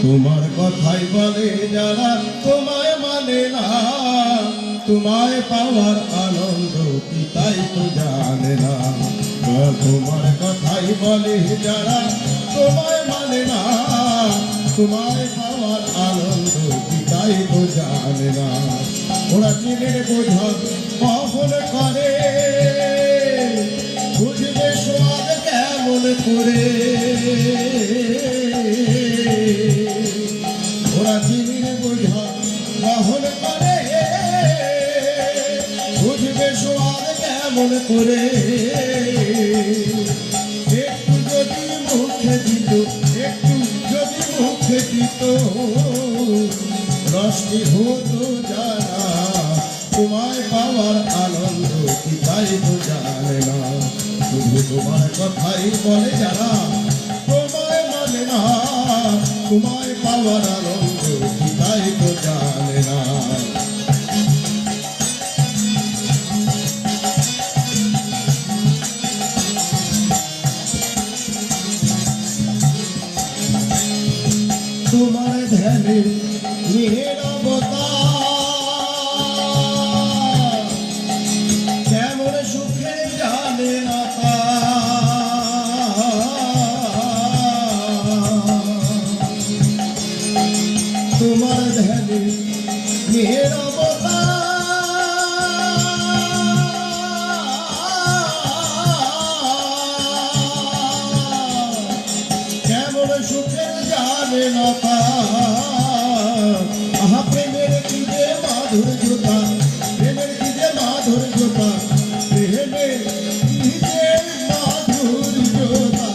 তোমার কথাই বলে যারা তোমায় মানে না, তোমায় পাওয়ার আনন্দ কি তাই তো জানে না। তোমার কথাই বলে যারা তোমায় মানে না, তোমায় পাওয়ার আনন্দ কি তাই তো জানে না। ওরা চিনের বোঝা বহন করে, বুঝবে সোয়াদ কেমন করে। ওরা চিনির বোঝা বহন করে, বুঝবে সোয়াদ কেমন করে। একটু যদি মুখে দিত, একটু যদি মুখে দিত, রসটি হতো যারা তোমায় পাওয়ার আনন্দ কি তাই তো জানে না। শুধু তোমার কথাই বলে যারা তোমায় মানে না, তোমায় পাওয়ার আনন্দ কি তাই তো জানে না। তোমার ধ্যানে নীরবতা কেমন সুখে জানে না তা। তোমার ধ্যানে নীরবতা কেমন সুখে জানে না তা। আহা প্রেমের কি যে মাধুর্যতা, প্রেমের কি যে মাধুর্যতা, প্রেমের কি যে মাধুর্যতা,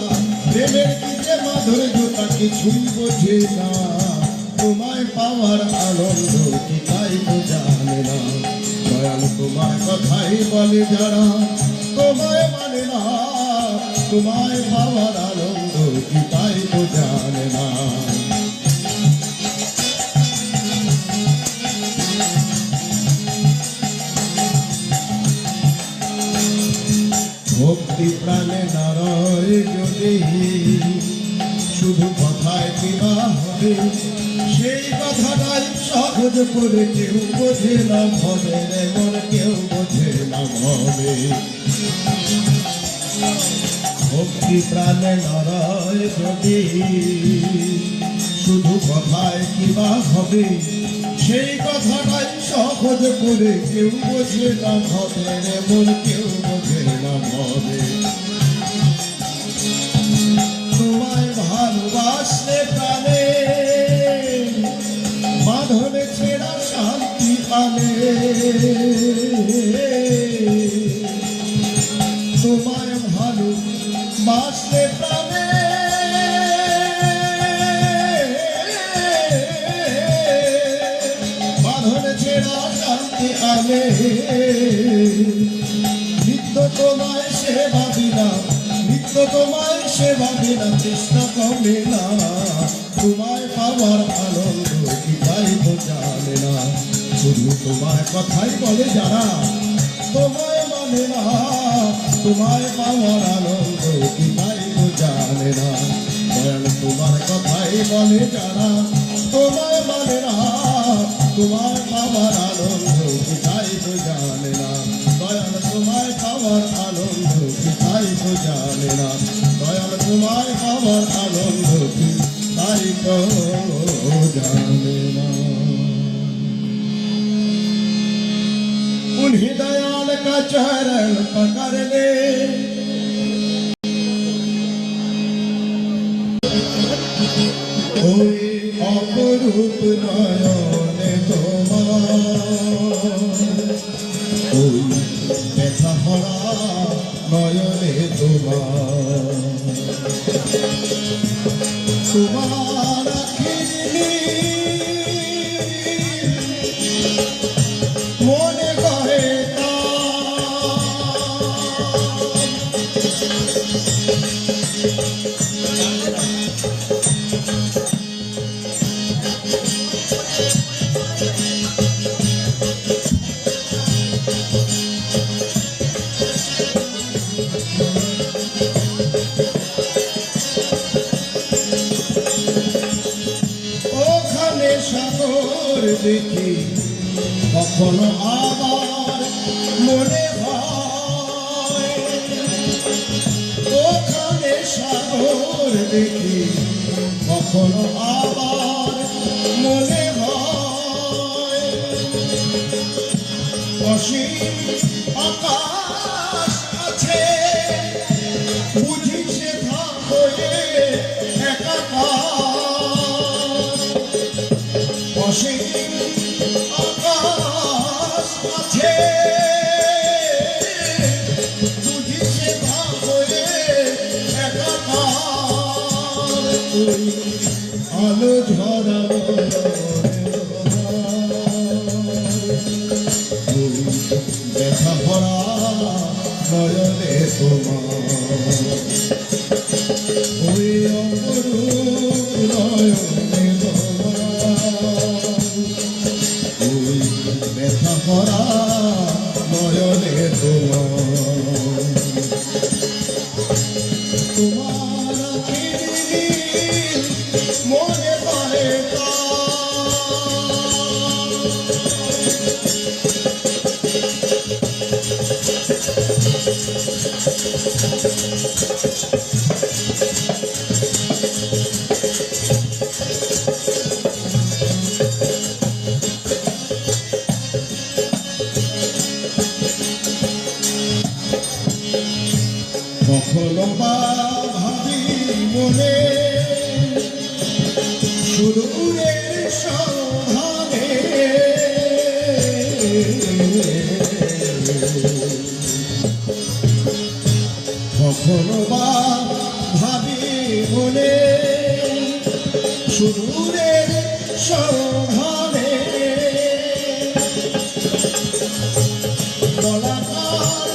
প্রেমের কি যে মাধুর্যতা কিছুই বোঝে না। তোমায় পাওয়ার আনন্দ কি তাই তো জানে না। দয়াল তোমার কথাই বলে যারা তোমায় মানে না, তোমায় পাওয়ার আনন্দ কি তাই তো জানে না। ভক্তি প্রাণে নারয় যদি শুধু কথায় কিনা হবে, সেই কথাটাই সহজ করে কেউ বোঝে না ভবে, এমন কেউ বোঝে না ভবে। ভক্তি প্রাণে নারয় যদি শুধু কথায় কিনা হবে, সেই কথাটাই সহজ করে কেউ বোঝে না ভবে, এমন কেউ বোঝে না ভবে। তোমায় ভালোবাসলে প্রাণে বাঁধনে ছেড়া শান্তি আনে। তোমায় ভালোবাসলে প্রাণে বাঁধনে ছেড়া শান্তি আনে। নিত্য তোমায় সেবা বিনা, নিত্য তোমায় সেবা বিনা চেষ্টা কমে না। তোমায় পাওয়ার আনন্দ কি তাই তো জানে না। শুধু তোমার কথাই বলে যারা তোমায় মানে না, তোমায় পাওয়ার আনন্দ কি তাই তো জানে না। দয়াল তোমার কথাই বলে যারা তোমায় মানে না, তোমায় পাওয়ার আনন্দ কি তাই তো জানে না। দয়াল তোমায় পাওয়ার আনন্দ কি তাই তো জানে না। দয়াল তোমায় পাওয়ার আনন্দ কি তাই তো জানে না। उन्हीं दयाल का चरण पकड़ ले, कोई अपरूप नयने তোমার, कोई ব্যথা ভরা নয়নে তোমার। তোমার আখিরি মনে করে দেখি কখনো আবার মনে হয় ওখানে সাগর দেখি কখনো আবার মনে হয় অসীম আকাশ আছে বুঝি সেথা হয়ে একাকার অসীম আকাশ আছে বুঝি সেথা হয়ে একাকার তুই আলো ঝরানো ব্যথা ভরা নয়নে তোমার ওই অপরূপ নয়নে তোমার ওই ব্যথা ভরা নয়নে তোমার তোমার মনে পড়ে কখনো বা ভাবি মনে সুদূরের সন্ধানে কখনো বা ভাবি মনে সুদূরের সন্ধানে বলাকার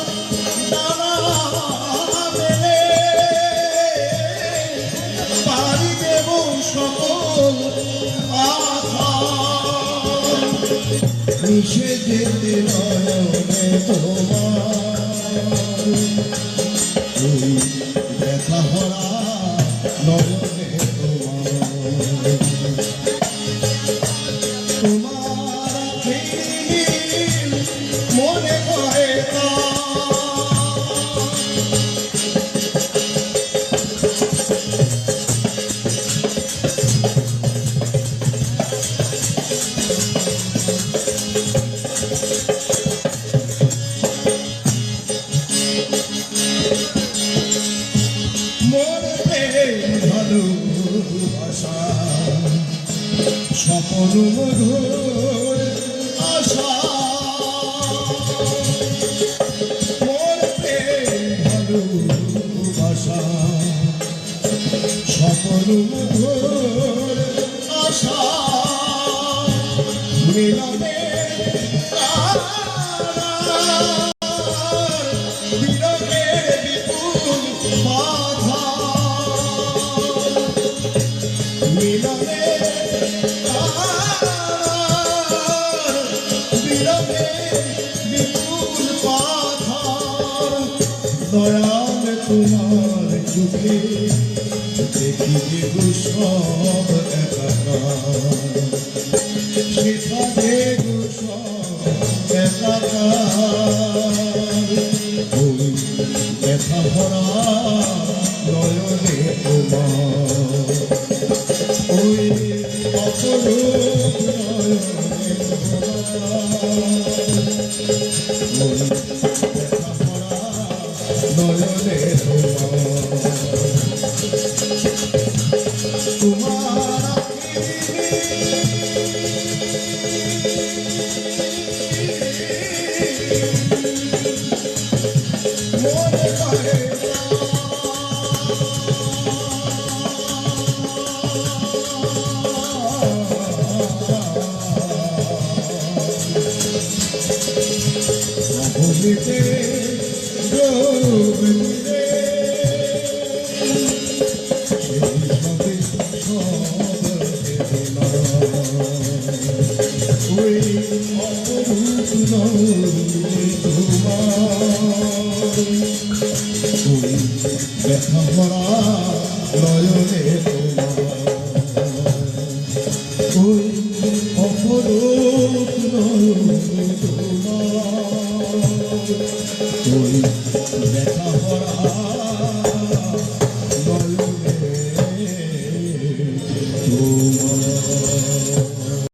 ডানা মেলে পাড়ি দেব সকল আধার মিশে যেতে নয়নে তোমার ওই ব্যথা ভরা নয়নে তোমার মনে পড়ে ভালোবাসা স্বপন মধুর আশা মোর প্রেম ভালোবাসা স্বপন মধুর আশা মিলনে বিরহে বিপুল বাধা মিলনে বিরহে বিপুল পাথার দয়াল তোমার চোখে দেখি যে সব একাকার সেটা যে সব একাকার ওই ব্যথা ভরা নয়নে তোমার ওই অপরূপ নয়নে ওই ব্যথা ভরা নয়নে তোমার মনে পড়ে ভূমিতে গোবিন্দে সেই সবে ওই অপরূপ নয়নে তোমার ওই ব্যথা ভরা নয়নে তোমার ওই অপরূপ দেখা হওয়ার